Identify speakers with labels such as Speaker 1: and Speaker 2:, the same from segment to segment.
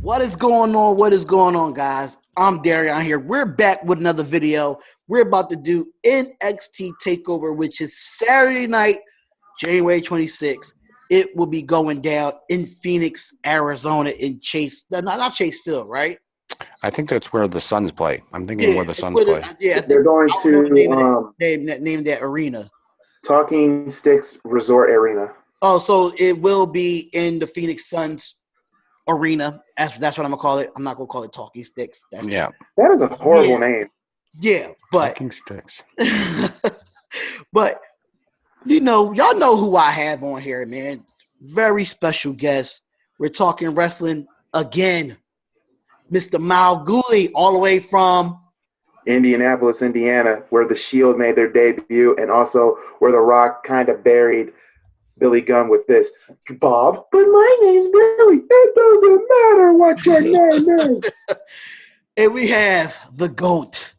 Speaker 1: What is going on? What is going on, guys? I'm Darian here. We're back with another video. We're about to do NXT TakeOver, which is Saturday night, January 26th. It will be going down in Phoenix, Arizona, in Chase. Not Chase Field, right?
Speaker 2: I think that's where the Suns play. I'm thinking where the Suns play.
Speaker 3: They're going to
Speaker 1: name that arena.
Speaker 3: Talking Sticks Resort Arena.
Speaker 1: Oh, so it will be in the Phoenix Suns arena. That's what I'm gonna call it. I'm not gonna call it Talking Sticks.
Speaker 3: That is a horrible name.
Speaker 1: Yeah, but
Speaker 2: Talking Sticks.
Speaker 1: But y'all know who I have on here, man. Very special guest. We're talking wrestling again. Mr. Malcgoolie, all the way from
Speaker 3: Indianapolis, Indiana, where the Shield made their debut, and also where The Rock kind of buried Billy Gunn with this, Bob, but my name's Billy. It doesn't matter what your name is.
Speaker 1: And we have the GOAT,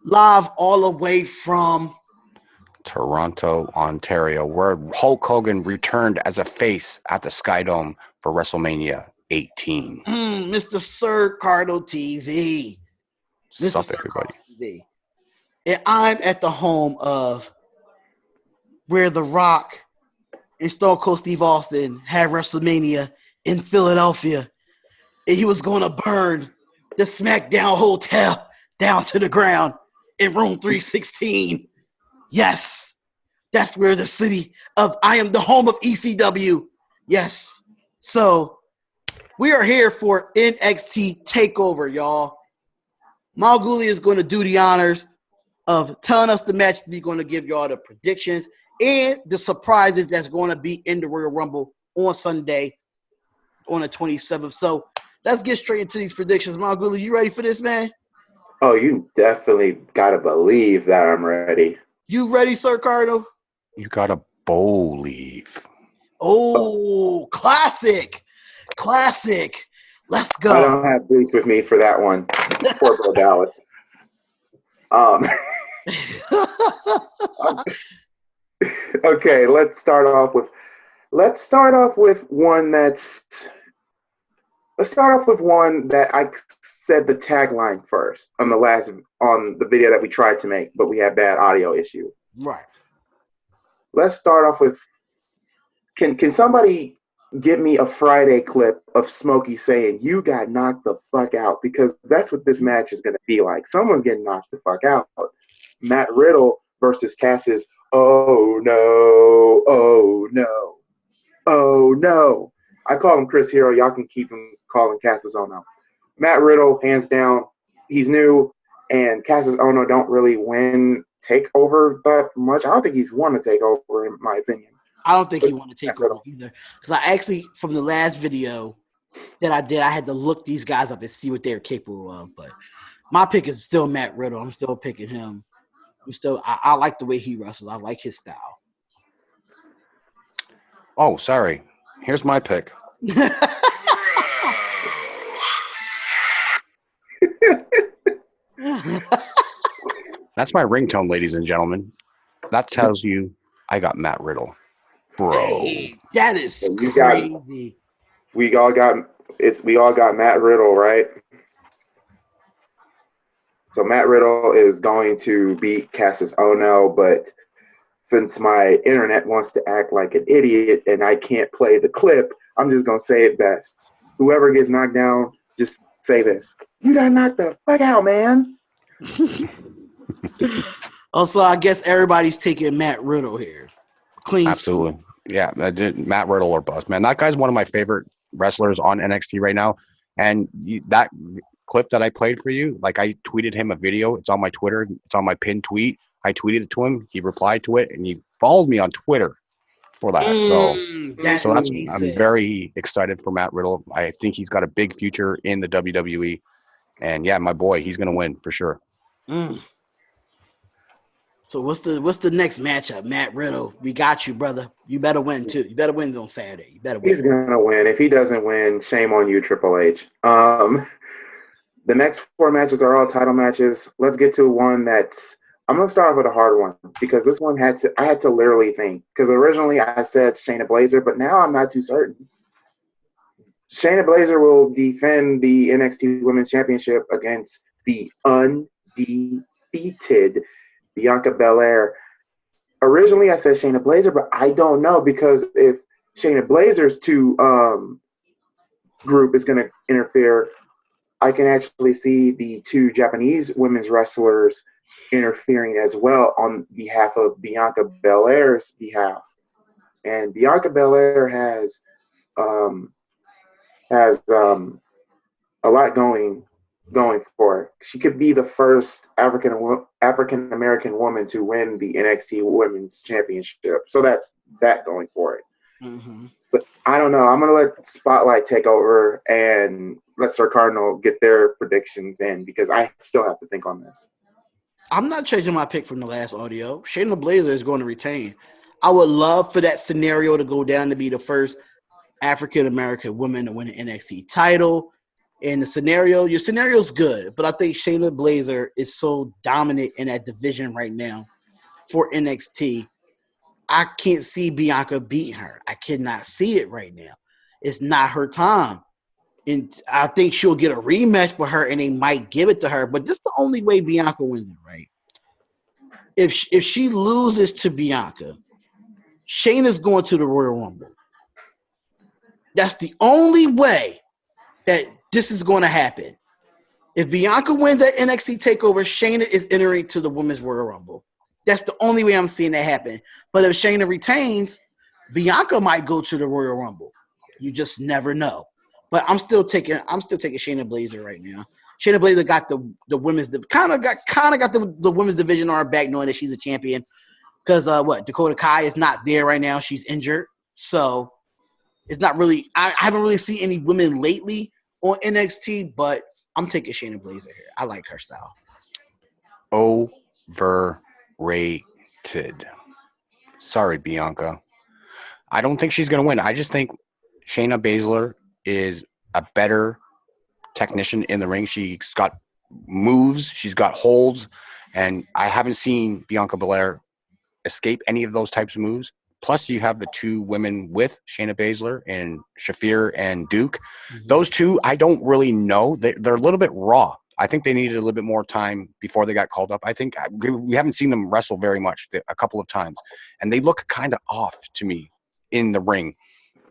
Speaker 1: live all the way from
Speaker 2: Toronto, Ontario, where Hulk Hogan returned as a face at the Sky Dome for WrestleMania 18.
Speaker 1: Mr. SirCardinalTv.
Speaker 2: What's up, everybody?
Speaker 1: TV. And I'm at the home of where The Rock and Stone Cold Steve Austin had WrestleMania in Philadelphia. And he was going to burn the SmackDown Hotel down to the ground in room 316. Yes, that's where the city of, I am the home of ECW. Yes. So we are here for NXT TakeOver, y'all. Malcgoolie is going to do the honors of telling us the match. We're going to give y'all the predictions and the surprises that's going to be in the Royal Rumble on Sunday on the 27th. So let's get straight into these predictions. Malcgoolie, you ready for this, man?
Speaker 3: Oh, you definitely got to believe that I'm ready.
Speaker 1: You ready, Sir Cardinal?
Speaker 2: You got to believe.
Speaker 1: Oh, classic. Classic. Let's go.
Speaker 3: I don't have boots with me for that one. Poor Bill Dallas. Okay, let's start off with one that I said the tagline first on the video that we tried to make, but we had bad audio issue.
Speaker 1: Right. Let's
Speaker 3: start off with can somebody give me a Friday clip of Smokey saying, "You got knocked the fuck out," because that's what this match is going to be like. Someone's getting knocked the fuck out. Matt Riddle versus Cass's "Oh no, oh no, oh no." I call him Chris Hero. Y'all can keep him calling Cass's "Oh no." Matt Riddle, hands down, he's new, and Cass's "Oh no" don't really win TakeOver that much. I don't think he's won a TakeOver, in my opinion.
Speaker 1: I don't think he won to take over either. Because I actually, from the last video that I did, I had to look these guys up and see what they're capable of. But my pick is still Matt Riddle. I'm still picking him. I like the way he wrestles. I like his style.
Speaker 2: Oh, sorry. Here's my pick. That's my ringtone, ladies and gentlemen. That tells you I got Matt Riddle. Bro,
Speaker 1: hey, that is crazy.
Speaker 3: We all got Matt Riddle, right? So Matt Riddle is going to beat Cass's "Oh no," but since my internet wants to act like an idiot and I can't play the clip, I'm just gonna say it best. Whoever gets knocked down, just say this: "You got knocked the fuck out, man."
Speaker 1: Also, I guess everybody's taking Matt Riddle here. Clean.
Speaker 2: Absolutely. Yeah, Matt Riddle or bust, man. That guy's one of my favorite wrestlers on NXT right now. And that clip that I played for you, like I tweeted him a video. It's on my Twitter. It's on my pinned tweet. I tweeted it to him. He replied to it, and he followed me on Twitter for that. I'm very excited for Matt Riddle. I think he's got a big future in the WWE. And, yeah, my boy, he's going to win for sure.
Speaker 1: So what's the next matchup? Matt Riddle, we got you, brother. You better win too. You better win on Saturday. You better win.
Speaker 3: He's gonna win. If he doesn't win, shame on you, Triple H. The next 4 matches are all title matches. Let's get to one that's I'm gonna start off with a hard one because this one I had to literally think because originally I said Shayna Baszler, but now I'm not too certain. Shayna Baszler will defend the NXT Women's Championship against the undefeated Bianca Belair. Originally, I said Shayna Baszler, but I don't know because if Shayna Baszler's group is going to interfere, I can actually see the two Japanese women's wrestlers interfering as well on behalf of Bianca Belair's behalf. And Bianca Belair has a lot going for her. She could be the first African American woman to win the NXT Women's Championship. So that's that going for it.
Speaker 1: Mm-hmm.
Speaker 3: But I don't know. I'm gonna let Spotlight take over and let Sir Cardinal get their predictions in because I still have to think on this.
Speaker 1: I'm not changing my pick from the last audio. Shayna Baszler is going to retain. I would love for that scenario to go down to be the first African American woman to win an NXT title. And your scenario's good, but I think Shayna Baszler is so dominant in that division right now for NXT. I can't see Bianca beating her. I cannot see it right now. It's not her time. And I think she'll get a rematch with her and they might give it to her, but this is the only way Bianca wins it, right? If she loses to Bianca, Shayna's going to the Royal Rumble. That's the only way that this is going to happen. If Bianca wins that NXT TakeOver, Shayna is entering to the Women's Royal Rumble. That's the only way I'm seeing that happen. But if Shayna retains, Bianca might go to the Royal Rumble. You just never know. But I'm still taking Shayna Baszler right now. Shayna Baszler got the women's kind of got the women's division on her back, knowing that she's a champion. Because Dakota Kai is not there right now. She's injured, so it's not really. I haven't really seen any women lately on NXT, but I'm taking Shayna Baszler here. I like her style.
Speaker 2: Overrated. Sorry, Bianca. I don't think she's going to win. I just think Shayna Baszler is a better technician in the ring. She's got moves. She's got holds. And I haven't seen Bianca Belair escape any of those types of moves. Plus, you have the two women with Shayna Baszler and Shafir and Duke. Mm-hmm. Those two, I don't really know. They're a little bit raw. I think they needed a little bit more time before they got called up. I think we haven't seen them wrestle very much a couple of times. And they look kind of off to me in the ring.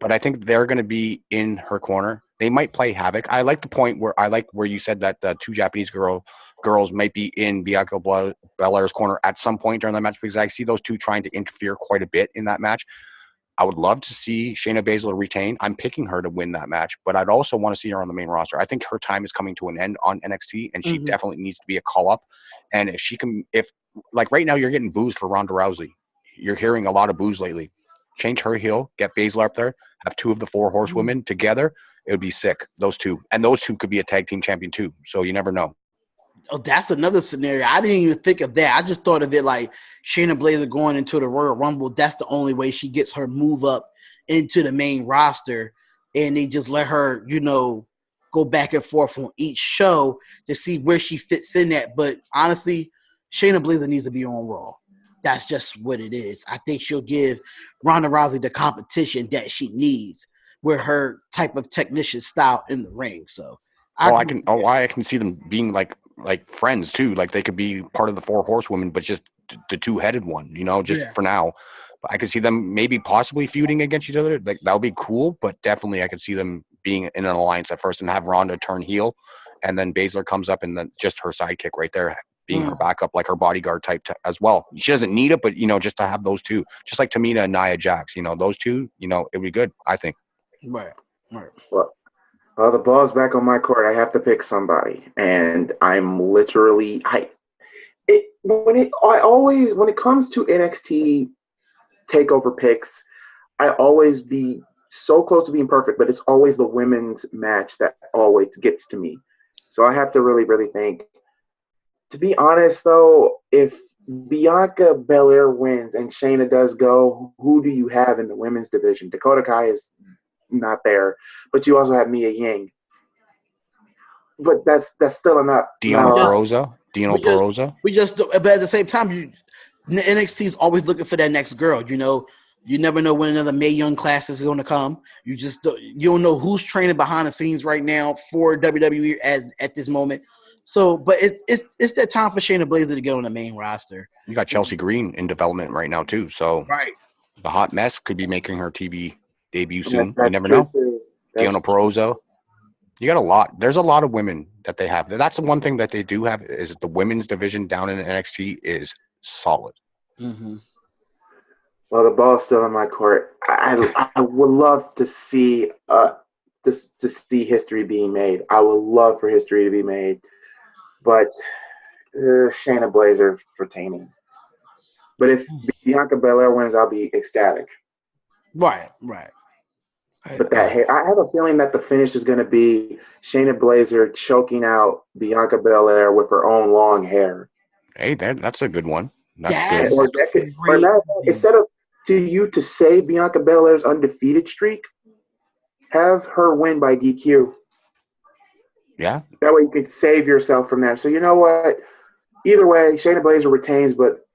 Speaker 2: But I think they're going to be in her corner. They might play havoc. I like the point where you said that the two Japanese girls might be in Bianca Belair's corner at some point during the match because I see those two trying to interfere quite a bit in that match. I would love to see Shayna Baszler retain. I'm picking her to win that match, but I'd also want to see her on the main roster. I think her time is coming to an end on NXT, and she definitely needs to be a call-up. And if right now you're getting boos for Ronda Rousey. You're hearing a lot of boos lately. Change her heel, get Baszler up there, have two of the four horsewomen together. It would be sick, those two. And those two could be a tag team champion too, so you never know.
Speaker 1: Oh, that's another scenario. I didn't even think of that. I just thought of it like Shayna Baszler going into the Royal Rumble. That's the only way she gets her move up into the main roster. And they just let her, go back and forth on each show to see where she fits in at. But honestly, Shayna Baszler needs to be on Raw. That's just what it is. I think she'll give Ronda Rousey the competition that she needs with her type of technician style in the ring. So I
Speaker 2: can see them being like friends too. Like they could be part of the four horsewomen, but just the two-headed one, for now. But I could see them maybe possibly feuding against each other. Like that would be cool, but definitely I could see them being in an alliance at first and have Ronda turn heel, and then Baszler comes up and then just her sidekick right there being her backup, like her bodyguard type as well. She doesn't need it, but just to have those two, just like Tamina and Nia Jax, those two, it would be good, I think.
Speaker 1: Right.
Speaker 3: Well, the ball's back on my court. I have to pick somebody, and I'm literally when it comes to NXT TakeOver picks, I always be so close to being perfect, but it's always the women's match that always gets to me. So I have to really, really think. To be honest, though, if Bianca Belair wins and Shayna does go, who do you have in the women's division? Dakota Kai is not there, but you also have Mia Ying. But that's still enough.
Speaker 2: Deonna Purrazzo.
Speaker 1: But at the same time, NXT is always looking for that next girl. You never know when another Mae Young class is going to come. You don't know who's training behind the scenes right now for WWE at this moment. So, but it's that time for Shayna Baszler to get on the main roster.
Speaker 2: You got Chelsea Green in development right now too. So
Speaker 1: Right.
Speaker 2: the hot mess could be making her TV debut soon.
Speaker 3: That's
Speaker 2: You never
Speaker 3: true,
Speaker 2: know.
Speaker 3: too.
Speaker 2: Deonna Purrazzo. You got a lot. There's a lot of women that they have. That's the one thing that they do have is the women's division down in NXT is solid.
Speaker 1: Mm-hmm.
Speaker 3: Well, the ball's still in my court. I would love to see to see history being made. I would love for history to be made, but Shayna Baszler retaining. But if Bianca Belair wins, I'll be ecstatic.
Speaker 1: Right.
Speaker 3: But that hair, I have a feeling that the finish is going to be Shayna Baszler choking out Bianca Belair with her own long hair.
Speaker 2: Hey, that's a good one.
Speaker 1: That's
Speaker 2: good.
Speaker 3: Or instead of to say Bianca Belair's undefeated streak, have her win by DQ.
Speaker 2: Yeah.
Speaker 3: That way you can save yourself from that. So you know what? Either way, Shayna Baszler retains, but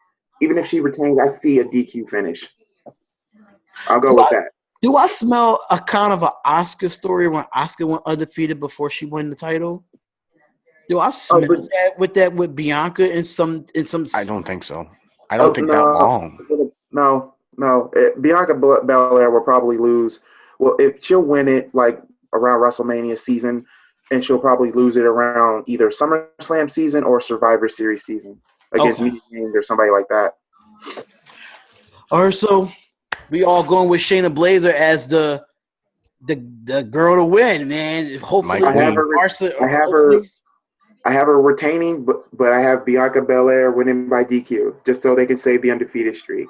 Speaker 3: even if she retains, I see a DQ finish. I'll go with that.
Speaker 1: Do I smell a kind of an Oscar story when Oscar went undefeated before she won the title? Do I smell that with Bianca in some?
Speaker 2: I don't think so. I don't think that long.
Speaker 3: No. Bianca Belair will probably lose. Well, if she'll win it like around WrestleMania season, and she'll probably lose it around either SummerSlam season or Survivor Series season against Mia Yim or somebody like that.
Speaker 1: All right, so we all going with Shayna Baszler as the girl to win, man. Hopefully,
Speaker 3: I have her retaining, but I have Bianca Belair winning by DQ just so they can save the undefeated streak.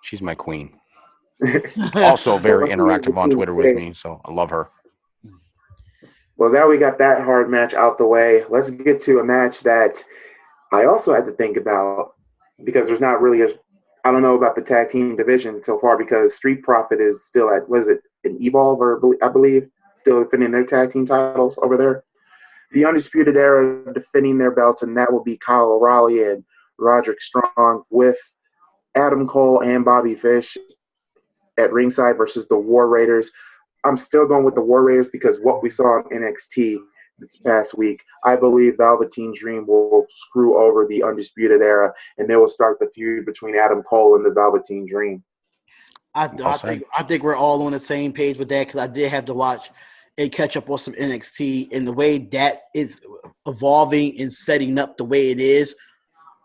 Speaker 2: She's my queen. Also very interactive on Twitter with me, so I love her.
Speaker 3: Well, now we got that hard match out the way. Let's get to a match that I also had to think about because there's not really I don't know about the tag team division so far because Street Profit is still at, was it an Evolve or I believe, still defending their tag team titles over there. The Undisputed Era defending their belts, and that will be Kyle O'Reilly and Roderick Strong with Adam Cole and Bobby Fish at ringside versus the War Raiders. I'm still going with the War Raiders because what we saw in NXT this past week, I believe Velveteen Dream will screw over the Undisputed Era, and they will start the feud between Adam Cole and the Velveteen Dream.
Speaker 1: I think we're all on the same page with that because I did have to watch and catch up on some NXT, and the way that is evolving and setting up the way it is,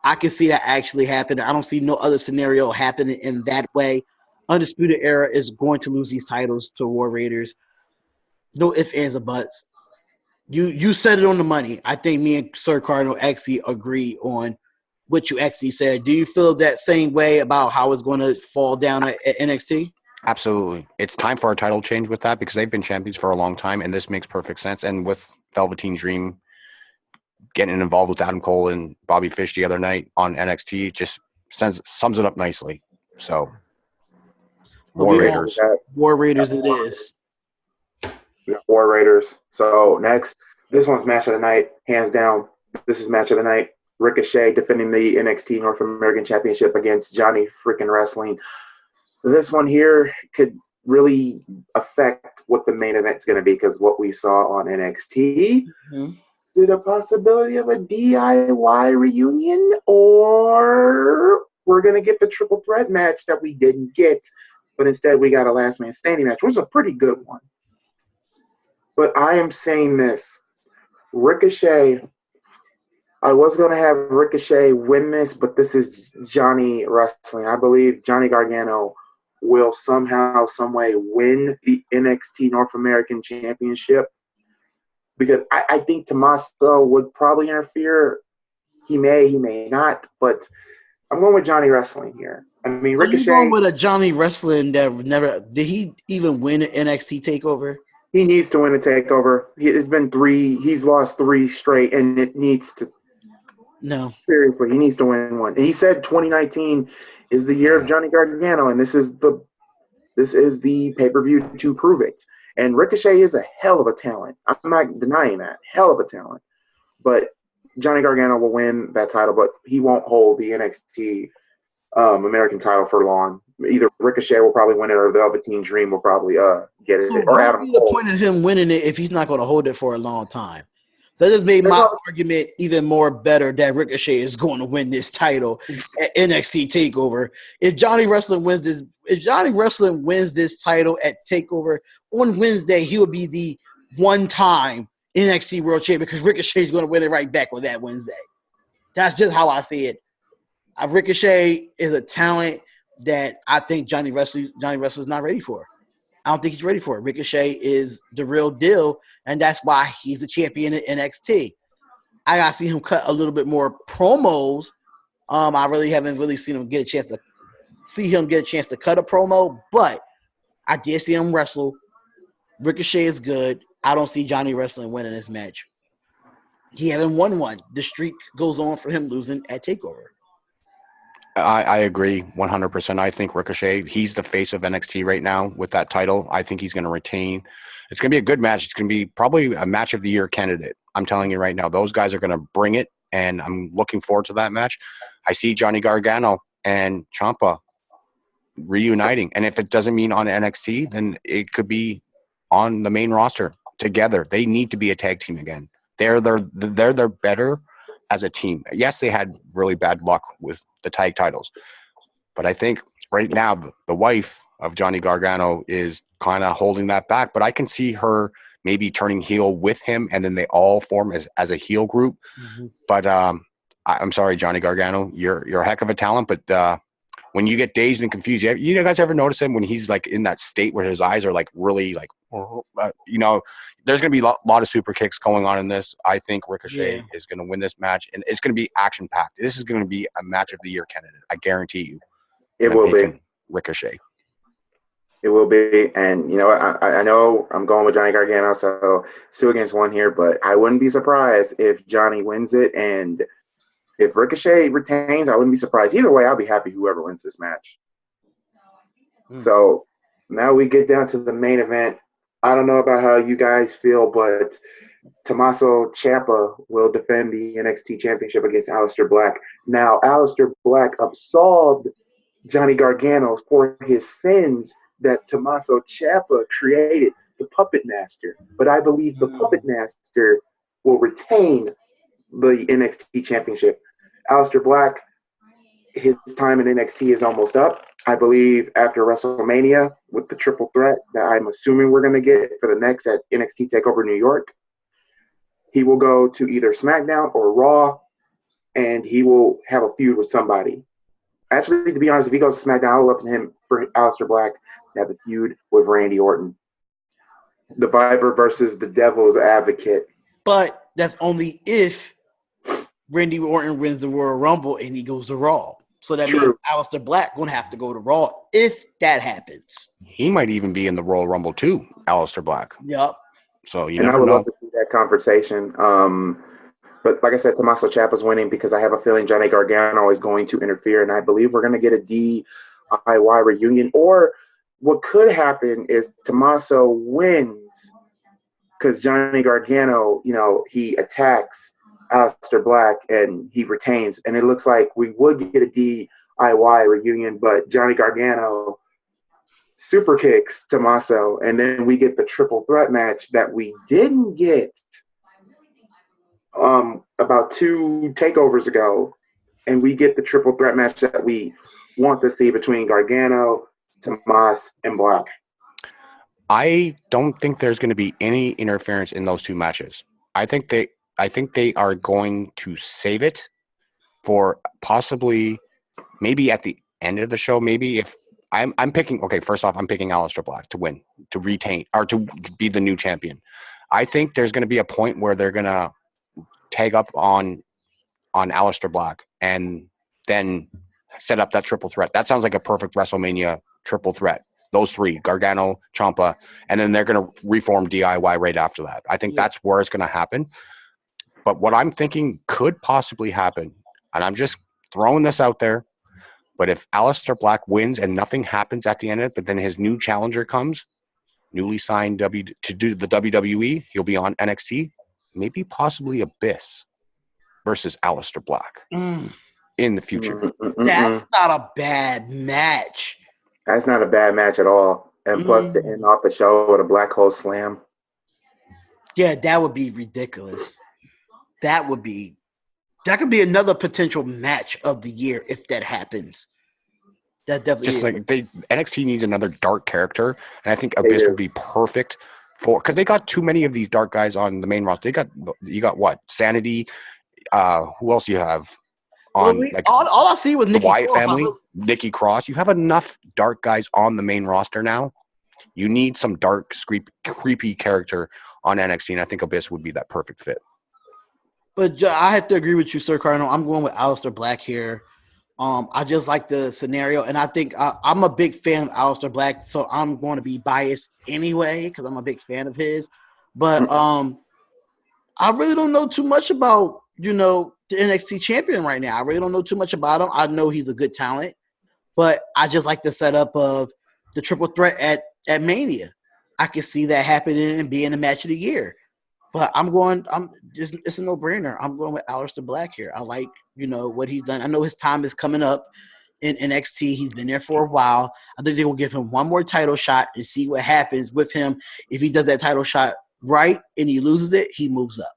Speaker 1: I can see that actually happening. I don't see no other scenario happening in that way. Undisputed Era is going to lose these titles to War Raiders. No ifs, ands, or buts. You said it on the money. I think me and Sir Cardinal actually agree on what you actually said. Do you feel that same way about how it's going to fall down at NXT?
Speaker 2: Absolutely. It's time for a title change with that because they've been champions for a long time, and this makes perfect sense. And with Velveteen Dream getting involved with Adam Cole and Bobby Fish the other night on NXT, just sums it up nicely. So, War Raiders.
Speaker 1: War Raiders it is.
Speaker 3: War Raiders. So, next, this one's match of the night, hands down. This is match of the night. Ricochet defending the NXT North American Championship against Johnny freaking Wrestling. So this one here could really affect what the main event's going to be because what we saw on NXT, is it a possibility of a DIY reunion or we're going to get the triple threat match that we didn't get, but instead we got a last man standing match, which was a pretty good one. But I am saying this, Ricochet, I was going to have Ricochet win this, but this is Johnny Wrestling. I believe Johnny Gargano will somehow, some way win the NXT North American Championship because I think Tommaso would probably interfere. He may not, but I'm going with Johnny Wrestling here. I mean, Ricochet.
Speaker 1: Are you going with a Johnny Wrestling that never – did he even win an NXT TakeOver?
Speaker 3: He needs to win a TakeOver. It's been 3 – he's lost 3 straight, and it needs to –
Speaker 1: No.
Speaker 3: Seriously, he needs to win one. And he said 2019 is the year of Johnny Gargano, and this is the pay-per-view to prove it. And Ricochet is a hell of a talent. I'm not denying that. Hell of a talent. But Johnny Gargano will win that title, but he won't hold the NXT American title for long. either Ricochet will probably win it or the Velveteen Dream will probably get it.
Speaker 1: So
Speaker 3: Or
Speaker 1: what would
Speaker 3: Adam
Speaker 1: be the
Speaker 3: Cole.
Speaker 1: point of him winning it if he's not going to hold it for a long time? That just made my argument even more better that Ricochet is going to win this title at NXT TakeOver. If Johnny Wrestling wins this title at TakeOver on Wednesday, he will be the one-time NXT World Champion because Ricochet is going to win it right back on that Wednesday. That's just how I see it. Ricochet is a talent that I think Johnny Wrestler's not ready for. I don't think he's ready for it. Ricochet is the real deal, and that's why he's the champion at NXT. I gotta see him cut a little bit more promos. I really haven't seen him get a chance to cut a promo, but I did see him wrestle. Ricochet is good. I don't see Johnny Wrestling winning this match. He haven't won one. The streak goes on for him losing at TakeOver.
Speaker 2: I agree 100%. I think Ricochet, he's the face of NXT right now with that title. I think he's going to retain. It's going to be a good match. It's going to be probably a match of the year candidate. I'm telling you right now, those guys are going to bring it, and I'm looking forward to that match. I see Johnny Gargano and Ciampa reuniting, and if it doesn't mean on NXT, then it could be on the main roster together. They need to be a tag team again. They're better as a team. Yes, they had really bad luck with the tag titles, but I think right now the wife of Johnny Gargano is kind of holding that back, but I can see her maybe turning heel with him, and then they all form as a heel group. Mm-hmm. But I'm sorry, Johnny Gargano, you're a heck of a talent, but when you get dazed and confused, you guys ever notice him when he's like in that state where his eyes are like really like, there's going to be a lot of super kicks going on in this. I think Ricochet is going to win this match, and it's going to be action packed. This is going to be a match of the year candidate. I guarantee you.
Speaker 3: It will be
Speaker 2: Ricochet.
Speaker 3: It will be, and I know I'm going with Johnny Gargano, so 2 against 1 here, but I wouldn't be surprised if Johnny wins it, and if Ricochet retains, I wouldn't be surprised. Either way, I'll be happy whoever wins this match. So now we get down to the main event. I don't know about how you guys feel, but Tommaso Ciampa will defend the NXT Championship against Aleister Black. Now, Aleister Black absolved Johnny Gargano for his sins that Tommaso Ciampa created, the Puppet Master. But I believe the Puppet Master will retain the NXT Championship. Aleister Black, his time in NXT is almost up. I believe after WrestleMania with the triple threat that I'm assuming we're going to get for the next at NXT TakeOver New York, he will go to either SmackDown or Raw, and he will have a feud with somebody. Actually, to be honest, if he goes to SmackDown, I would love for Aleister Black to have a feud with Randy Orton. The Viper versus the Devil's Advocate.
Speaker 1: But that's only if Randy Orton wins the Royal Rumble and he goes to Raw. So that means Aleister Black going to have to go to Raw if that happens.
Speaker 2: He might even be in the Royal Rumble too, Aleister Black.
Speaker 1: Yep.
Speaker 2: So
Speaker 3: and I would love to see that conversation. But like I said, Tommaso Ciampa's winning because I have a feeling Johnny Gargano is going to interfere, and I believe we're going to get a DIY reunion. Or what could happen is Tommaso wins because Johnny Gargano, he attacks Aleister Black and he retains. And it looks like we would get a DIY reunion, but Johnny Gargano super kicks Tommaso, and then we get the triple threat match that we didn't get about 2 takeovers ago, and we get the triple threat match that we want to see between Gargano, Tomas, and Black.
Speaker 2: I don't think there's going to be any interference in those 2 matches. I think they are going to save it for possibly maybe at the end of the show. Maybe if I'm picking. Okay, first off, I'm picking Aleister Black to win, to retain, or to be the new champion. I think there's going to be a point where they're going to tag up on Aleister Black and then set up that triple threat. That sounds like a perfect WrestleMania triple threat. Those 3, Gargano, Ciampa, and then they're going to reform DIY right after that. I think that's where it's going to happen. But what I'm thinking could possibly happen, and I'm just throwing this out there, but if Aleister Black wins and nothing happens at the end of it, but then his new challenger comes, newly signed to do the WWE, he'll be on NXT, maybe possibly Abyss versus Aleister Black in the future.
Speaker 1: That's not a bad match.
Speaker 3: That's not a bad match at all. And plus, to end off the show with a black hole slam.
Speaker 1: Yeah, that would be ridiculous. That could be another potential match of the year if that happens. That definitely
Speaker 2: Just
Speaker 1: is.
Speaker 2: like NXT needs another dark character, and I think
Speaker 3: They
Speaker 2: Abyss
Speaker 3: do.
Speaker 2: would be perfect for, because they got too many of these dark guys on the main roster. You got what? Sanity. Who else do you have on
Speaker 1: all I see was
Speaker 2: the
Speaker 1: Nikki
Speaker 2: Wyatt
Speaker 1: Cross.
Speaker 2: family? Nikki Cross. You have enough dark guys on the main roster now. You need some dark, creepy character on NXT, and I think Abyss would be that perfect fit.
Speaker 1: But I have to agree with you, Sir Cardinal. I'm going with Aleister Black here. I just like the scenario, and I think I'm a big fan of Aleister Black, so I'm going to be biased anyway because I'm a big fan of his. But I really don't know too much about, the NXT champion right now. I really don't know too much about him. I know he's a good talent, but I just like the setup of the triple threat at Mania. I can see that happening and being a match of the year. But it's a no-brainer. I'm going with Aleister Black here. I like, what he's done. I know his time is coming up in NXT. He's been there for a while. I think they will give him one more title shot and see what happens with him. If he does that title shot right and he loses it, he moves up.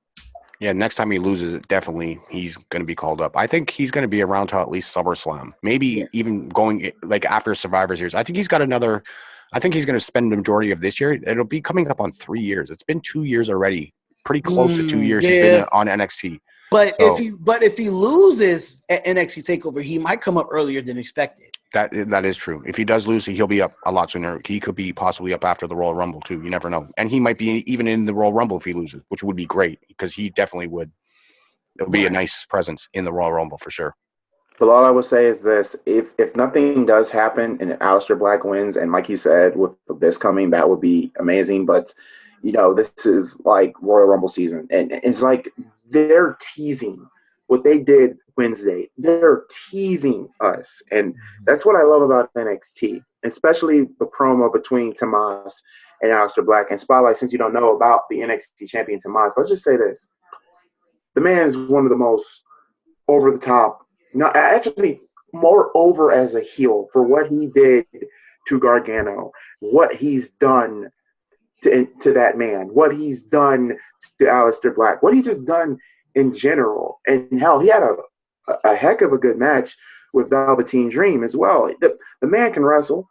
Speaker 2: Yeah, next time he loses it, definitely he's going to be called up. I think he's going to be around till at least SummerSlam. Maybe even going like after Survivor Series. I think he's got another. I think he's going to spend the majority of this year. It'll be coming up on 3 years. It's been 2 years already. Pretty close to 2 years he's been on NXT.
Speaker 1: But if he loses at NXT TakeOver, he might come up earlier than expected.
Speaker 2: That is true. If he does lose, he'll be up a lot sooner. He could be possibly up after the Royal Rumble too. You never know. And he might be even in the Royal Rumble if he loses, which would be great because he definitely would. It'll be a nice presence in the Royal Rumble for sure.
Speaker 3: But all I would say is this: if nothing does happen and Aleister Black wins, and like you said, with this coming, that would be amazing. But this is like Royal Rumble season, and it's like they're teasing what they did Wednesday. They're teasing us, and that's what I love about NXT, especially the promo between Tomas and Aleister Black. And Spotlight, since you don't know about the NXT champion Tomas, let's just say this: the man is one of the most over the top. No, actually, more over as a heel for what he did to Gargano, what he's done to that man, what he's done to Aleister Black, what he's just done in general. And hell, he had a heck of a good match with Velveteen Dream as well. The man can wrestle,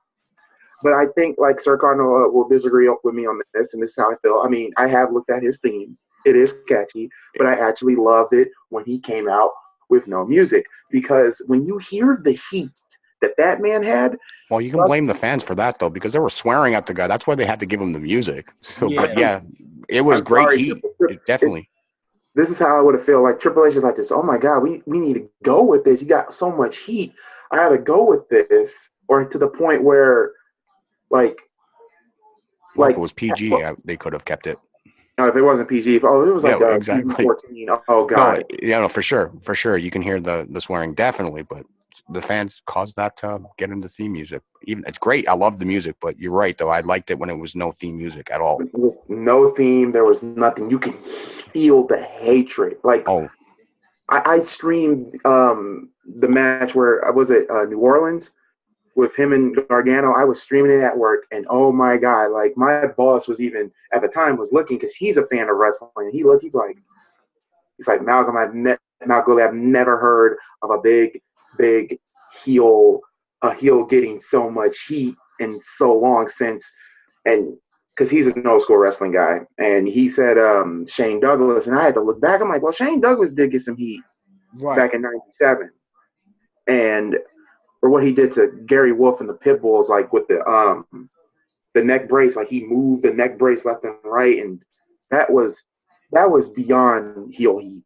Speaker 3: but I think like Sir Cardinal will disagree with me on this, and this is how I feel. I mean, I have looked at his theme. It is catchy, but I actually loved it when he came out with no music, because when you hear the heat that man had.
Speaker 2: Well, you can blame the fans for that though, because they were swearing at the guy. That's why they had to give him the music. So, but yeah, it was great heat. Definitely.
Speaker 3: This is how I would have felt. Like Triple H is like this. Oh my God, we need to go with this. He got so much heat. I had to go with this, or to the point where, like
Speaker 2: if it was PG, they could have kept it.
Speaker 3: No, if it wasn't PG, it was like
Speaker 2: exactly.
Speaker 3: 14. Oh God.
Speaker 2: No, for sure. You can hear the swearing definitely, but the fans caused that to get into theme music. Even it's great. I love the music, but you're right though. I liked it when it was no theme music at all.
Speaker 3: No theme. There was nothing. You can feel the hatred. Like I streamed the match where was it New Orleans with him and Gargano. I was streaming it at work, and oh my God, like my boss was even at the time was looking because he's a fan of wrestling. And he's like Malcolm. Malcgoolie, I've never heard of a big heel getting so much heat in so long since, and because he's an old school wrestling guy, and he said Shane Douglas, and I had to look back. I'm like, well, Shane Douglas did get some heat back in '97, and or what he did to Gary Wolf and the Pitbulls, like with the neck brace, like he moved the neck brace left and right, and that was beyond heel heat.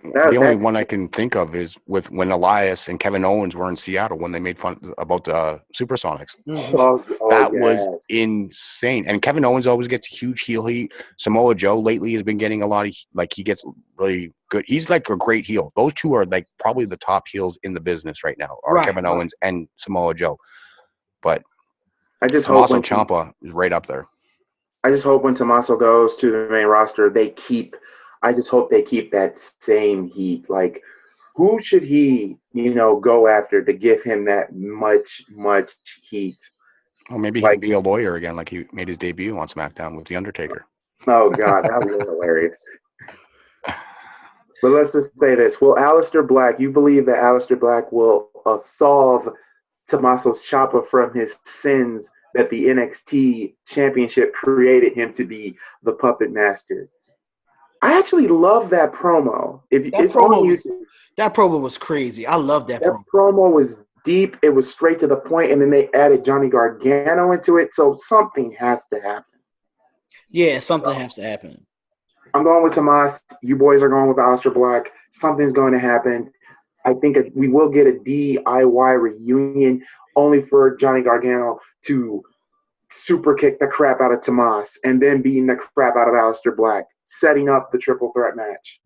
Speaker 2: The only one I can think of is with when Elias and Kevin Owens were in Seattle when they made fun about the Supersonics. That was insane. And Kevin Owens always gets huge heel heat. Samoa Joe lately has been getting a lot of, like, he gets really good. He's like a great heel. Those two are like probably the top heels in the business right now, are Kevin Owens and Samoa Joe. But
Speaker 3: I just hope
Speaker 2: Tommaso Ciampa is right up there.
Speaker 3: I just hope when Tommaso goes to the main roster, I just hope they keep that same heat. Like, who should he, go after to give him that much heat?
Speaker 2: Or maybe he can be a lawyer again, like he made his debut on SmackDown with The Undertaker.
Speaker 3: Oh, God, that would be hilarious. But let's just say this. You believe that Aleister Black will solve Tommaso Ciampa from his sins that the NXT championship created him to be the puppet master? I actually love that promo.
Speaker 1: That promo was crazy. I love that promo.
Speaker 3: That promo was deep. It was straight to the point, and then they added Johnny Gargano into it. So something has to happen.
Speaker 1: Yeah, something has to happen.
Speaker 3: I'm going with Tomas. You boys are going with Aleister Black. Something's going to happen. I think we will get a DIY reunion only for Johnny Gargano to super kick the crap out of Tomas and then beating the crap out of Aleister Black, setting up the triple threat match.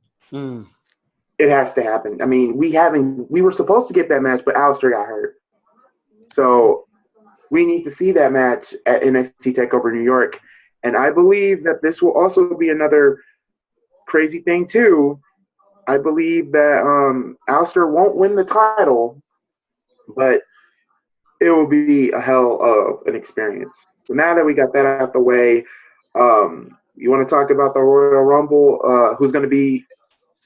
Speaker 3: It has to happen. I mean, we were supposed to get that match, but Aleister got hurt. So we need to see that match at NXT TakeOver New York. And I believe that this will also be another crazy thing too. I believe that Aleister won't win the title, but it will be a hell of an experience. So now that we got that out the way, you want to talk about the Royal Rumble? Who's going to be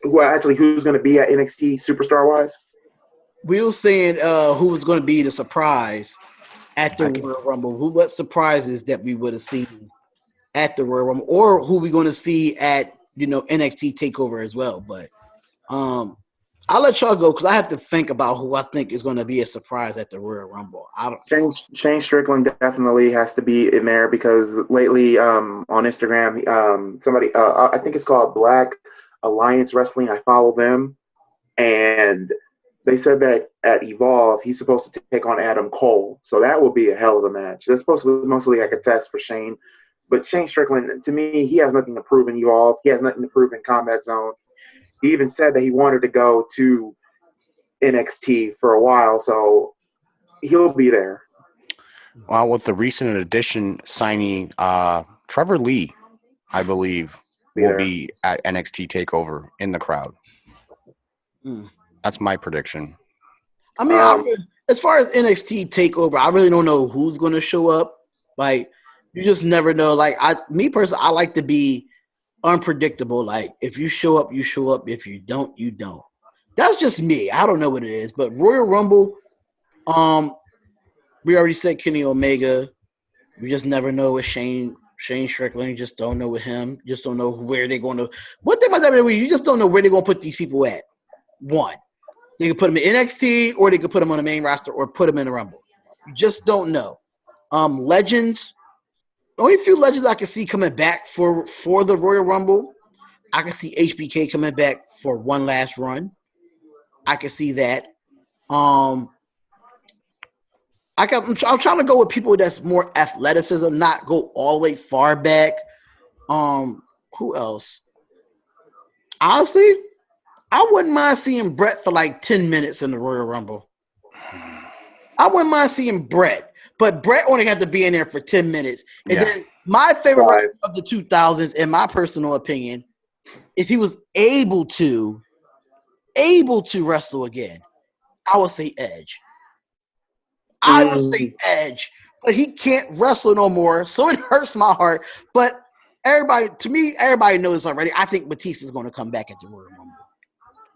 Speaker 3: at NXT superstar wise?
Speaker 1: We were saying who was going to be the surprise at the Royal Rumble. What surprises that we would have seen at the Royal Rumble, or who we going to see at NXT TakeOver as well. But I'll let y'all go because I have to think about who I think is going to be a surprise at the Royal Rumble.
Speaker 3: Shane Strickland definitely has to be in there because lately on Instagram, somebody I think it's called Black Alliance Wrestling. I follow them, and they said that at Evolve he's supposed to take on Adam Cole, so that will be a hell of a match. That's supposed to be mostly like a test for Shane. But Shane Strickland, to me, he has nothing to prove in Evolve. He has nothing to prove in Combat Zone. He even said that he wanted to go to NXT for a while, so he'll be there.
Speaker 2: Well, with the recent addition signing, Trevor Lee, I believe, will be at NXT TakeOver in the crowd. That's my prediction.
Speaker 1: I mean, as far as NXT TakeOver, I really don't know who's going to show up. Like, you just never know. Like, me personally, I like to be unpredictable. Like, if you show up, you show up. If you don't, you don't. That's just me. I don't know what it is. But Royal Rumble, we already said Kenny Omega. We just never know with Shane Strickland. You just don't know with him. You just don't know where they're going to. One thing about WWE, you just don't know where they're going to put these people at. One, they could put them in NXT, or they could put them on the main roster, or put them in the Rumble. You just don't know. Legends. The only few legends I can see coming back for the Royal Rumble, I can see HBK coming back for one last run. I can see that. I'm trying to go with people that's more athleticism, not go all the way far back. Who else? Honestly, I wouldn't mind seeing Brett for like 10 minutes in the Royal Rumble. I wouldn't mind seeing Brett. But Brett only had to be in there for 10 minutes. And then my favorite wrestler of the 2000s, in my personal opinion, if he was able to wrestle again, I would say Edge. I would say Edge. But he can't wrestle no more, so it hurts my heart. But everybody knows already. I think Batista's going to come back at the Royal Rumble.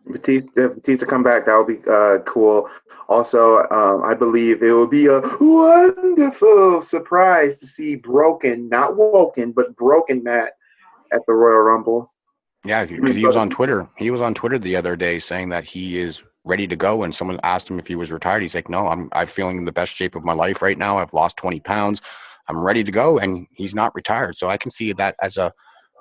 Speaker 3: Batista come back, that would be cool. Also, I believe it will be a wonderful surprise to see not Woken, but Broken Matt at the Royal Rumble.
Speaker 2: Yeah, because he was on Twitter. He was on Twitter the other day saying that he is ready to go, and someone asked him if he was retired. He's like, no, I'm feeling in the best shape of my life right now. I've lost 20 pounds. I'm ready to go, and he's not retired. So I can see that as a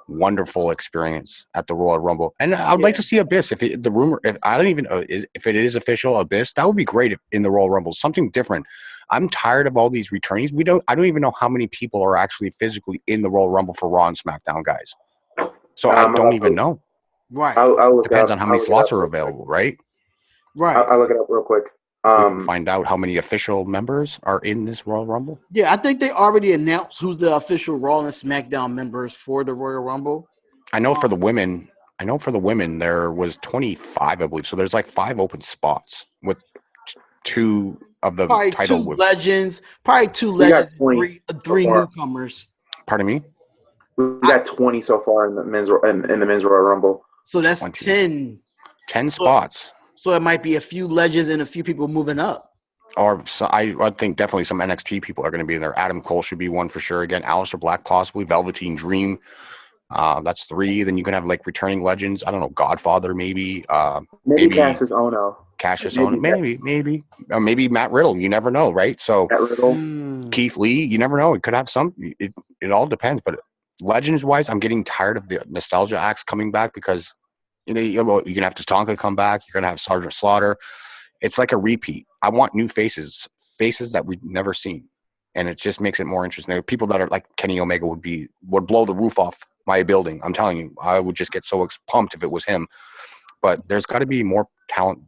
Speaker 2: wonderful experience at the Royal Rumble. And I would like to see Abyss. If it is official, Abyss, that would be great in the Royal Rumble. Something different. I'm tired of all these returnees. I don't even know how many people are actually physically in the Royal Rumble for Raw and SmackDown, guys. So I don't even know.
Speaker 1: Right.
Speaker 2: Depends on how many slots are available, right?
Speaker 1: Right.
Speaker 3: I'll look it up real quick.
Speaker 2: Find out how many official members are in this Royal Rumble.
Speaker 1: Yeah, I think they already announced who's the official Raw and SmackDown members for the Royal Rumble.
Speaker 2: I know for the women, I know for the women there was 25, I believe. So there's like 5 open spots with 2 of the
Speaker 1: Probably
Speaker 2: title.
Speaker 1: two legends. Probably 2
Speaker 3: We got
Speaker 1: legends.
Speaker 3: 20
Speaker 1: Three
Speaker 3: so far.
Speaker 1: newcomers.
Speaker 2: Pardon me.
Speaker 3: We got 20 so far in the men's Royal Rumble.
Speaker 1: So that's
Speaker 2: 20.
Speaker 1: 10.
Speaker 2: 10 spots.
Speaker 1: So it might be a few legends and a few people moving up.
Speaker 2: Or so I think definitely some NXT people are going to be in there. Adam Cole should be one for sure. Again, Aleister Black possibly. Velveteen Dream. That's 3. Then you can have like returning legends. I don't know, Godfather maybe.
Speaker 3: Maybe Cassius Ohno.
Speaker 2: Cassius Ohno. Maybe. Maybe Matt Riddle. You never know, right? So
Speaker 3: Matt Riddle.
Speaker 2: Keith Lee. You never know. It could have some. It all depends. But legends wise, I'm getting tired of the nostalgia acts coming back because you're gonna have Tatanka come back. You're gonna have Sergeant Slaughter. It's like a repeat. I want new faces that we've never seen, and it just makes it more interesting. There are people that are like Kenny Omega would blow the roof off my building. I'm telling you, I would just get so pumped if it was him. But there's got to be more talent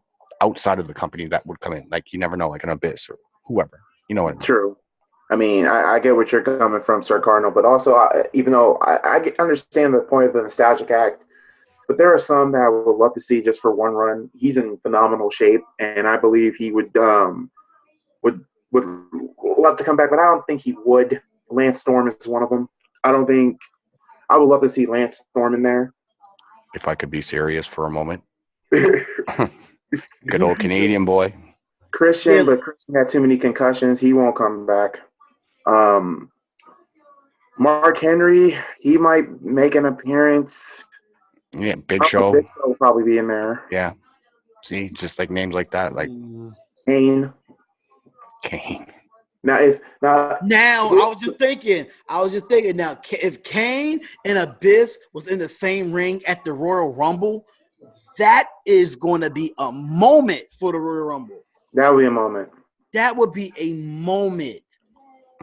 Speaker 2: outside of the company that would come in. Like you never know, like an Abyss or whoever. You know what I mean?
Speaker 3: True. I mean, I get what you're coming from, Sir Cardinal, but also, even though I understand the point of the nostalgic act, but there are some that I would love to see just for one run. He's in phenomenal shape, and I believe he would love to come back, but I don't think he would. Lance Storm is one of them. I would love to see Lance Storm in there.
Speaker 2: If I could be serious for a moment. Good old Canadian boy.
Speaker 3: Christian, but Christian had too many concussions. He won't come back. Mark Henry, he might make an appearance.
Speaker 2: Yeah, Big Show.
Speaker 3: Big Show will probably be in there.
Speaker 2: Yeah. See, just like names like that, like
Speaker 3: Kane. Now, I was just thinking.
Speaker 1: Now, if Kane and Abyss was in the same ring at the Royal Rumble, that is going to be a moment for the Royal Rumble.
Speaker 3: That would be a moment.
Speaker 1: That would be a moment.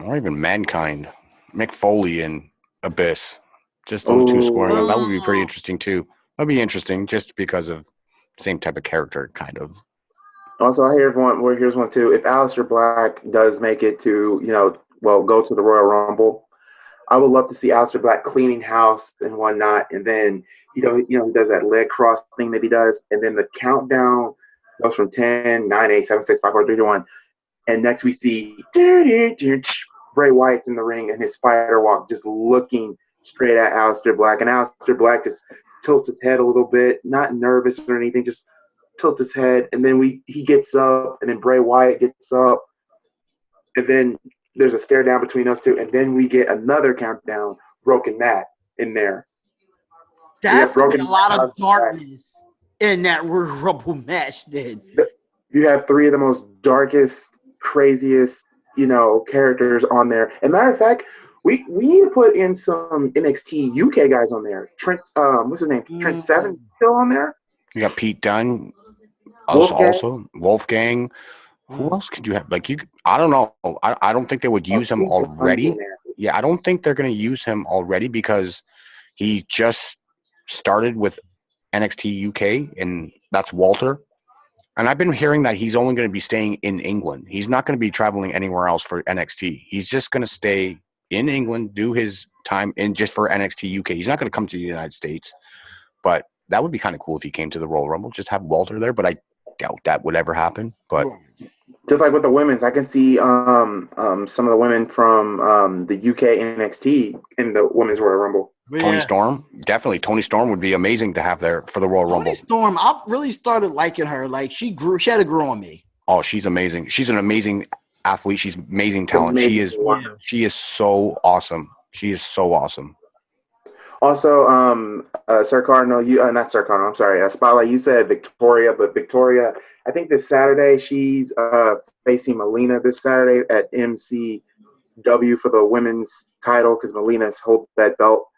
Speaker 2: Or even Mankind, Mick Foley and Abyss. Just those 2 scoring. That would be pretty interesting too. That'd be interesting just because of same type of character, kind of.
Speaker 3: Also, here's one too. If Aleister Black does make it to, go to the Royal Rumble, I would love to see Aleister Black cleaning house and whatnot, and then he does that leg cross thing that he does, and then the countdown goes from 10, 9, 8, 7, 6, 5, 4, 3, 2, 1, and next we see Bray Wyatt's in the ring and his spider walk, just looking straight at Aleister Black, and Aleister Black just tilts his head a little bit, not nervous or anything, just tilt his head, and then he gets up, and then Bray Wyatt gets up, and then there's a stare down between those 2, and then we get another countdown, broken mat in there.
Speaker 1: That's a lot of darkness in that Royal Rumble match. Then
Speaker 3: you have 3 of the most darkest, craziest, characters on there. And matter of fact, we need to put in some NXT UK guys on there. Trent, what's his name? Trent Seven still on there.
Speaker 2: You got Pete Dunne. Wolfgang. Who else could you have? I don't know. I don't think they would use him already. Yeah, I don't think they're going to use him already because he just started with NXT UK, and that's Walter. And I've been hearing that he's only going to be staying in England. He's not going to be traveling anywhere else for NXT. He's just going to stay in England, do his time in just for NXT UK. He's not going to come to the United States, but that would be kind of cool if he came to the Royal Rumble. Just have Walter there, but I doubt that would ever happen. But
Speaker 3: just like with the women's, I can see some of the women from the UK NXT in the Women's Royal Rumble.
Speaker 1: Yeah.
Speaker 2: Tony Storm, definitely. Tony Storm would be amazing to have there for the Royal Rumble.
Speaker 1: Tony Storm, I've really started liking her. Like she had to grow on me.
Speaker 2: Oh, she's amazing. She's an amazing athlete. She's amazing talent. She is so awesome. She is so awesome.
Speaker 3: Also, Sir Cardinal, not Sir Cardinal, I'm sorry, Spotlight, you said Victoria, but Victoria, I think this Saturday, she's facing Melina this Saturday at MCW for the women's title because Melina's holds that belt.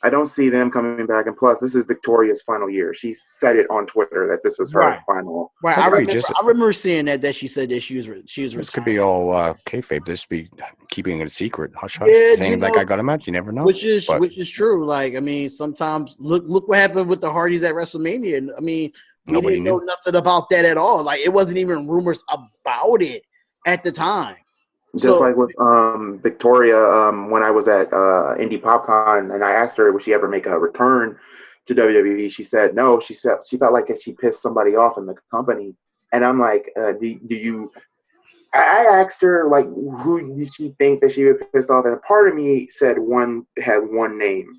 Speaker 3: I don't see them coming back, and plus, this is Victoria's final year. She said it on Twitter that this was her final.
Speaker 1: Right, I remember seeing that she said that she was retired.
Speaker 2: This could be all kayfabe. This be keeping it a secret, hush hush.
Speaker 1: Yeah,
Speaker 2: saying like I got a match, you never know.
Speaker 1: Which is true. Like I mean, sometimes look what happened with the Hardys at WrestleMania. And I mean, we didn't know nothing about that at all. Like it wasn't even rumors about it at the time.
Speaker 3: Just like with Victoria, when I was at Indie PopCon, and I asked her, would she ever make a return to WWE, she said no. She said she felt like that she pissed somebody off in the company. And I'm like, do you? I asked her, like, who did she think that she would pissed off? And part of me said had one name,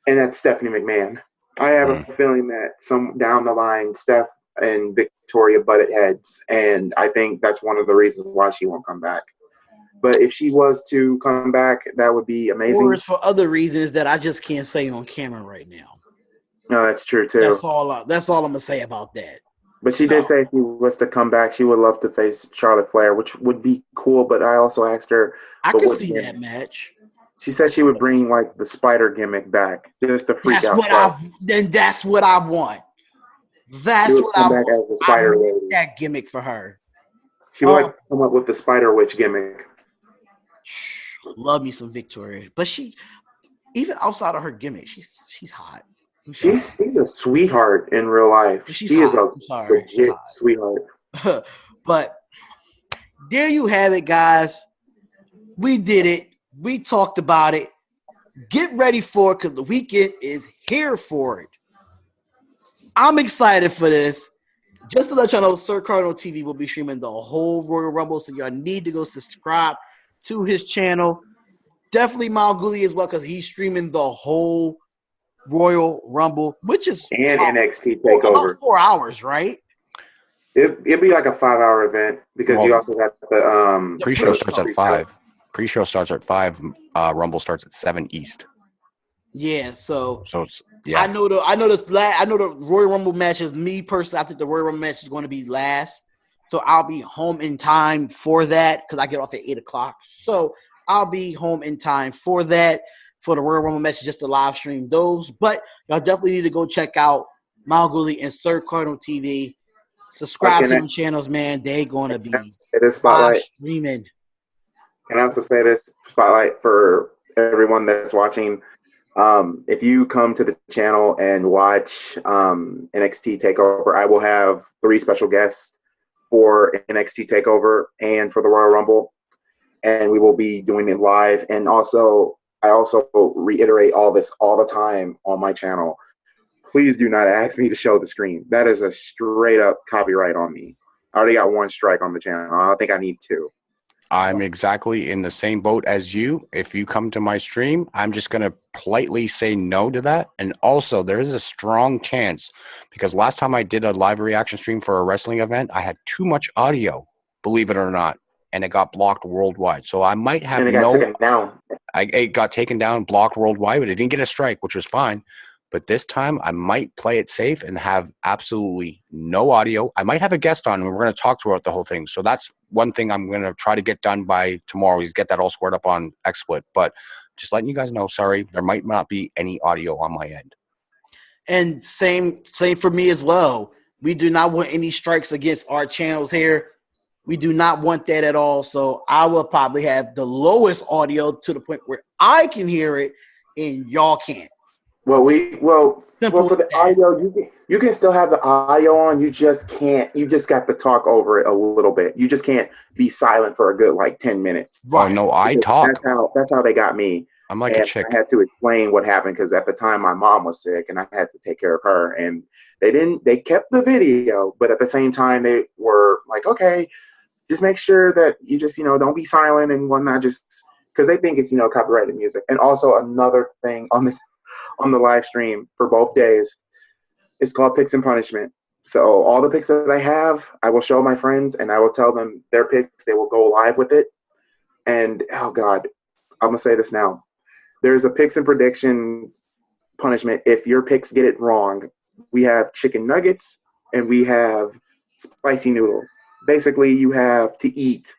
Speaker 3: and that's Stephanie McMahon. I have a feeling that some down the line, Steph and Victoria butted heads, and I think that's one of the reasons why she won't come back. But if she was to come back, that would be amazing.
Speaker 1: Or it's for other reasons that I just can't say on camera right now.
Speaker 3: No, that's true too.
Speaker 1: That's all I'm gonna say about that.
Speaker 3: But she did say if she was to come back, she would love to face Charlotte Flair, which would be cool. But I also asked her.
Speaker 1: I could see that match.
Speaker 3: She said she would bring like the spider gimmick back just to freak out.
Speaker 1: That's what I want. That's what I want. As the spider lady. That gimmick for her.
Speaker 3: She would like to come up with the Spider Witch gimmick.
Speaker 1: Love me some Victoria, but she, even outside of her gimmick, she's hot.
Speaker 3: She's a sweetheart in real life. She is a legit sweetheart.
Speaker 1: But there you have it, guys. We did it. We talked about it. Get ready for it because the weekend is here for it. I'm excited for this. Just to let y'all know, SirCardinalTv will be streaming the whole Royal Rumble, so y'all need to go subscribe to his channel. Definitely Malcgoolie as well because he's streaming the whole Royal Rumble, which is
Speaker 3: NXT TakeOver.
Speaker 1: About 4 hours, right?
Speaker 3: It'd be like a 5-hour event because you also have the
Speaker 2: pre-show starts at 5. Pre-show starts at 5. Rumble starts at 7 East.
Speaker 1: Yeah, so
Speaker 2: it's yeah.
Speaker 1: I know the Royal Rumble match is me personally. I think the Royal Rumble match is going to be last, so I'll be home in time for that because I get off at 8:00. So I'll be home in time for that. For the Royal Rumble match, just to live stream those. But y'all definitely need to go check out Malcgoolie and SirCardinalTv. Subscribe to them channels, man. They're going to be live streaming.
Speaker 3: Can I also say this spotlight for everyone that's watching? If you come to the channel and watch NXT TakeOver, I will have 3 special guests for NXT TakeOver and for the Royal Rumble. And we will be doing it live. And I also reiterate all this all the time on my channel. Please do not ask me to show the screen. That is a straight up copyright on me. I already got 1 strike on the channel. I don't think I need 2.
Speaker 2: I'm exactly in the same boat as you. If you come to my stream, I'm just going to politely say no to that. And also, there is a strong chance, because last time I did a live reaction stream for a wrestling event, I had too much audio, believe it or not, and it got blocked worldwide. So I might have
Speaker 3: taken down.
Speaker 2: It got taken down, blocked worldwide, but it didn't get a strike, which was fine. But this time, I might play it safe and have absolutely no audio. I might have a guest on, and we're going to talk throughout the whole thing. So that's one thing I'm going to try to get done by tomorrow is get that all squared up on XSplit. But just letting you guys know, sorry, there might not be any audio on my end.
Speaker 1: And same for me as well. We do not want any strikes against our channels here. We do not want that at all. So I will probably have the lowest audio to the point where I can hear it and y'all can't.
Speaker 3: For the audio, you can still have the audio on. You just can't. You just got to talk over it a little bit. You just can't be silent for a good 10 minutes.
Speaker 2: Right. No, I talk.
Speaker 3: That's how they got me.
Speaker 2: I'm like a chick.
Speaker 3: I had to explain what happened because at the time my mom was sick and I had to take care of her. And they kept the video, but at the same time they were like, okay, just make sure that you just don't be silent and whatnot, just because they think it's copyrighted music. And also another thing on the live stream for both days. It's called Picks and Punishment. So all the picks that I have, I will show my friends and I will tell them their picks. They will go live with it. And, oh, God, I'm going to say this now. There's a picks and predictions punishment. If your picks get it wrong, we have chicken nuggets and we have spicy noodles. Basically, you have to eat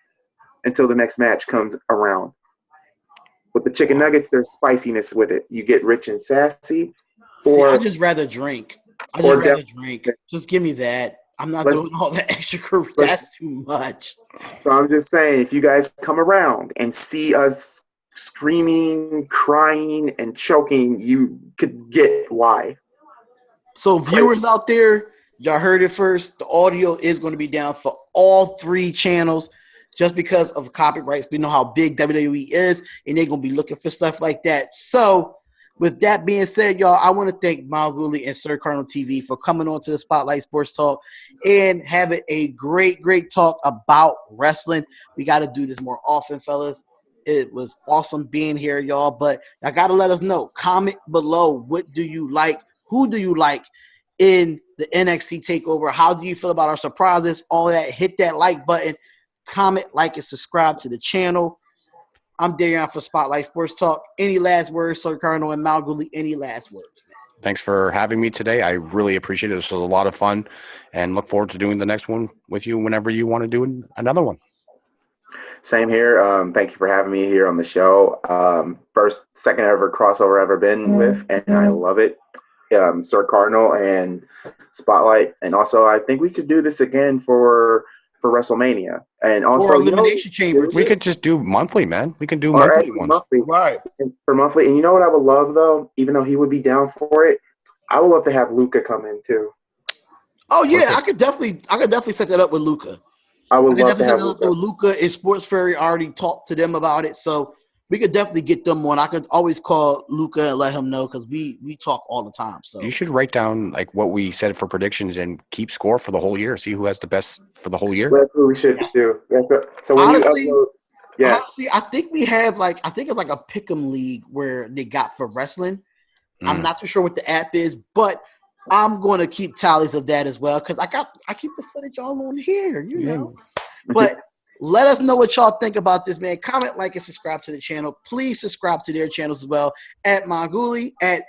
Speaker 3: until the next match comes around. With the chicken nuggets, there's spiciness with it. You get rich and sassy.
Speaker 1: I just rather drink. Just give me that. I'm not doing all the extra. That's too much.
Speaker 3: So I'm just saying, if you guys come around and see us screaming, crying, and choking, you could get why.
Speaker 1: So viewers out there, y'all heard it first. The audio is going to be down for all 3 channels. Just because of copyrights, we know how big WWE is, and they're going to be looking for stuff like that. So with that being said, y'all, I want to thank Malcgoolie and SirCardinalTv for coming on to the Spotlight Sports Talk and having a great, great talk about wrestling. We got to do this more often, fellas. It was awesome being here, y'all. But y'all got to let us know. Comment below. What do you like? Who do you like in the NXT TakeOver? How do you feel about our surprises? All that. Hit that like button. Comment, like, and subscribe to the channel. I'm Darian for Spotlight Sports Talk. Any last words, Sir Cardinal and Malcgoolie? Any last words?
Speaker 2: Thanks for having me today. I really appreciate it. This was a lot of fun, and look forward to doing the next one with you whenever you want to do another one.
Speaker 3: Same here. Thank you for having me here on the show. Second ever crossover I've ever been with, and I love it. Sir Cardinal and Spotlight, and also I think we could do this again for WrestleMania, and also
Speaker 1: Elimination Chamber.
Speaker 2: We could just do monthly, man. We can do monthly ones.
Speaker 1: Right.
Speaker 3: For monthly, and you know what I would love though, even though he would be down for it, I would love to have Luca come in too.
Speaker 1: Oh yeah, I could definitely set that up with Luca.
Speaker 3: I would love to have Luca.
Speaker 1: Luca and Sports Fairy. Already talked to them about it, so we could definitely get them on. I could always call Luca and let him know because we talk all the time. So
Speaker 2: you should write down like what we said for predictions and keep score for the whole year. See who has the best for the whole year.
Speaker 3: That's what we should do. So when
Speaker 1: honestly,
Speaker 3: you upload,
Speaker 1: honestly, I think we have it's like a pick'em league where they got for wrestling. I'm not too sure what the app is, but I'm going to keep tallies of that as well because I keep the footage all on here, you know. But let us know what y'all think about this, man. Comment, like, and subscribe to the channel. Please subscribe to their channels as well at Malcgoolie, at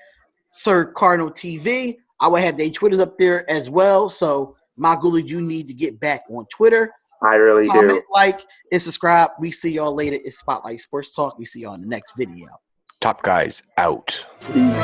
Speaker 1: SirCardinalTv. I will have their Twitters up there as well. So, Malcgoolie, you need to get back on Twitter.
Speaker 3: I really
Speaker 1: Comment,
Speaker 3: do.
Speaker 1: like, and subscribe. We see y'all later. It's Spotlight Sports Talk. We see y'all in the next video.
Speaker 2: Top guys out.
Speaker 3: Peace.